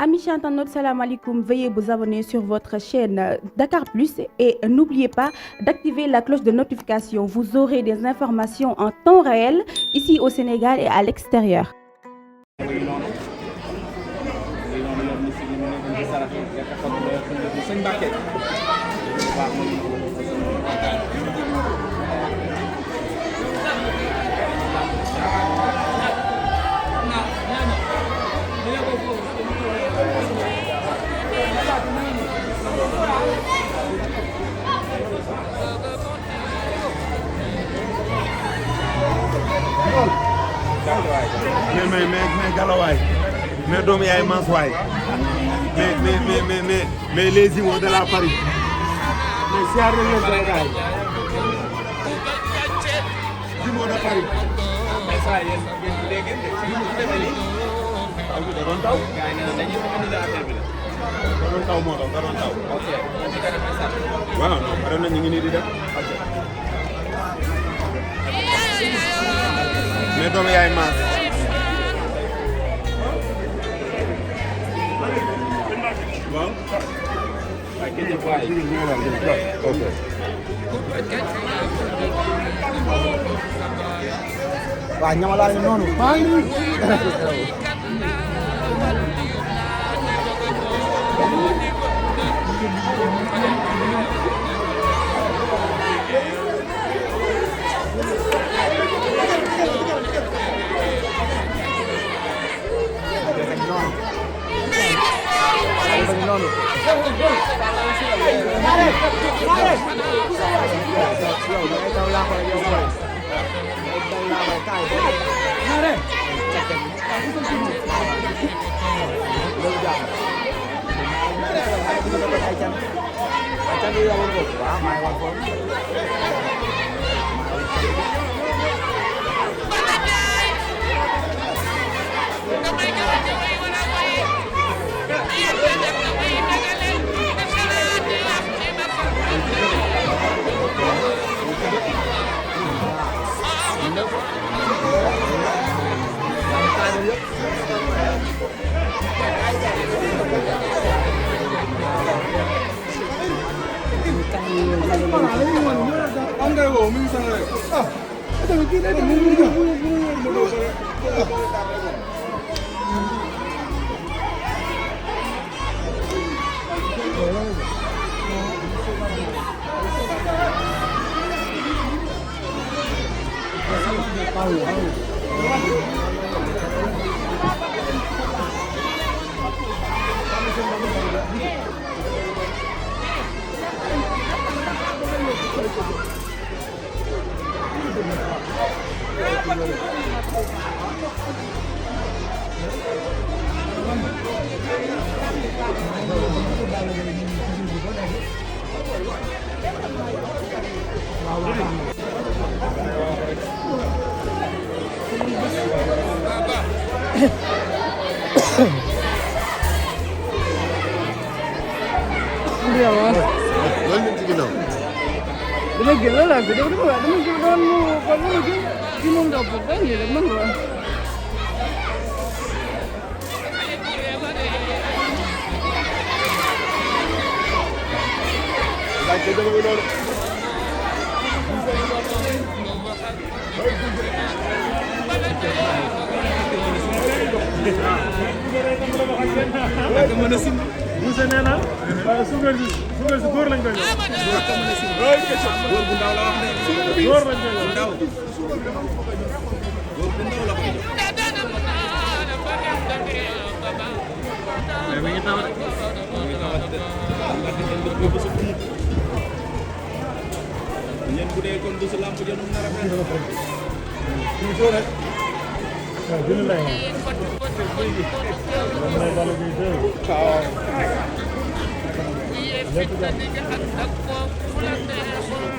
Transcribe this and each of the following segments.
Amis internautes, salam alaikum. Veuillez vous abonner sur votre chaîne Dakar Plus et n'oubliez pas d'activer la cloche de notification. Vous aurez des informations en temps réel ici au Sénégal et à l'extérieur. mais Galawaay mais doomu yaay Mansowaay mais les imos de la Paris mais siyaar nañ leen sama gaay imos de Paris mais ça yéen léegi da doon taw gaay ne dañuy andi la affaire bi la da doon taw moo tax da doon taw ok waaw non pare na ñu ngi nii di def mais doomu yaay Mans waaw waaw ñamalaa ñu noonu maa ngi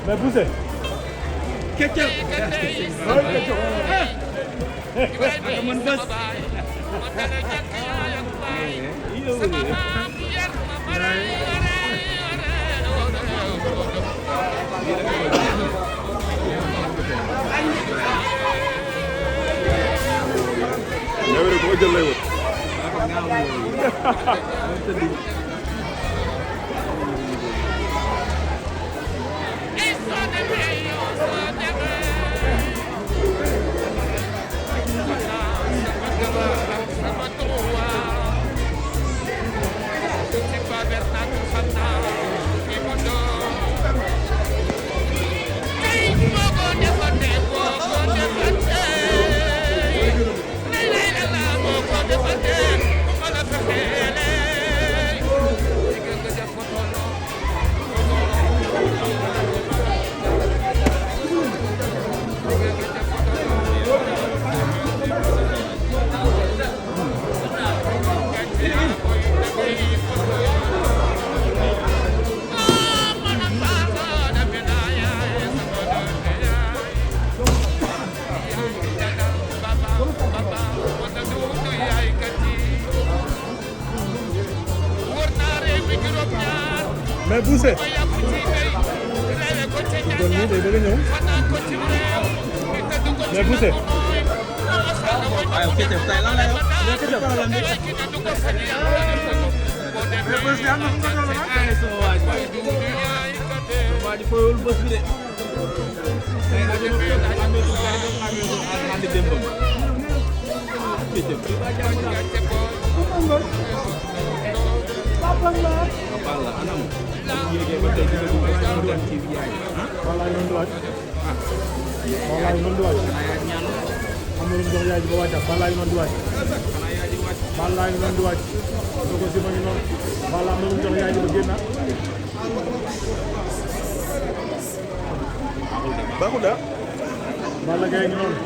mais Bousse Ketchup man bas yow rek boo jël lay wut mais Bousse. kon nii day bëgg a ñëw. mais Bousse. waaye ok tey lan lay wax. mais bés bi am na fu mu toll nag. ay sama waaj waa ji fooyul bés bi de. tey andi démbam. Papa la anam. yéegee ba tey dina dugg ba dem ci yaay. wallaay noonu waaj. wallaay noonu waaj. am na lu mu jox yaay ji ba waaj wallaay noonu waaj. wallaay noonu waaj. doo ko si ma ngi noonu. wallaay am na lu mu jox yaay ji ba génn. baaxul de. Balla Gaye ngi noonu.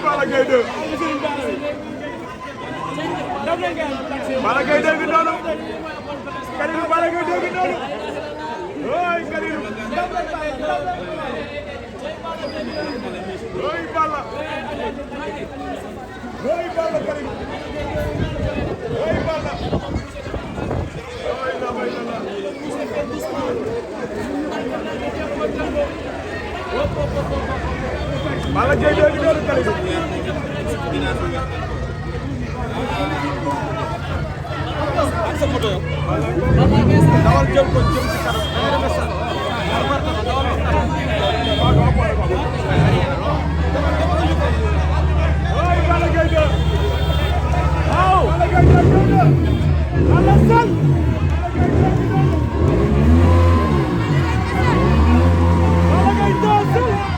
Balla Gaye 2. Balla Gaye 2 gi noonu. Karim Balla Gaye 2 gi noonu. Oy Karim. Oy Balla. Oy Balla Karim. Oy Balla. Oy la bay la. Balla Gaye 2 gi noonu Karim. ak sa photo yow. dawal jël ko jëm ci kanam. Oy Balla Gaye 2. waaw. Balla Gaye 2 Alassane. Balla Gaye 2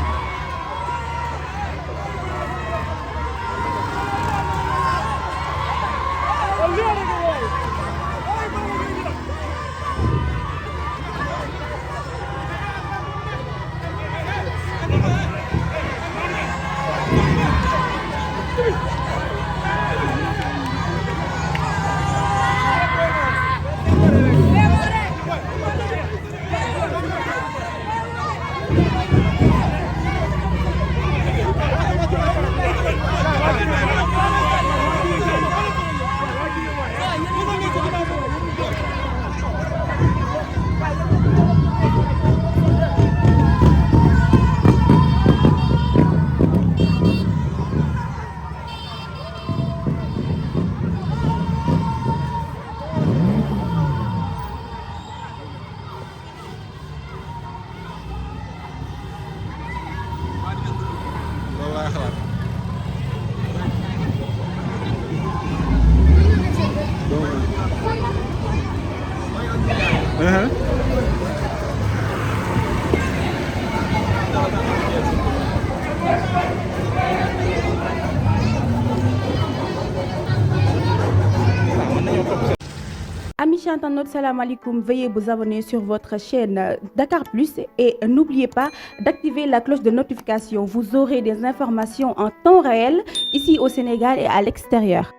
Amis internautes, salam alaikum. Veuillez vous abonner sur votre chaîne Dakar Plus et n'oubliez pas d'activer la cloche de notification. Vous aurez des informations en temps réel ici au Sénégal et à l'extérieur.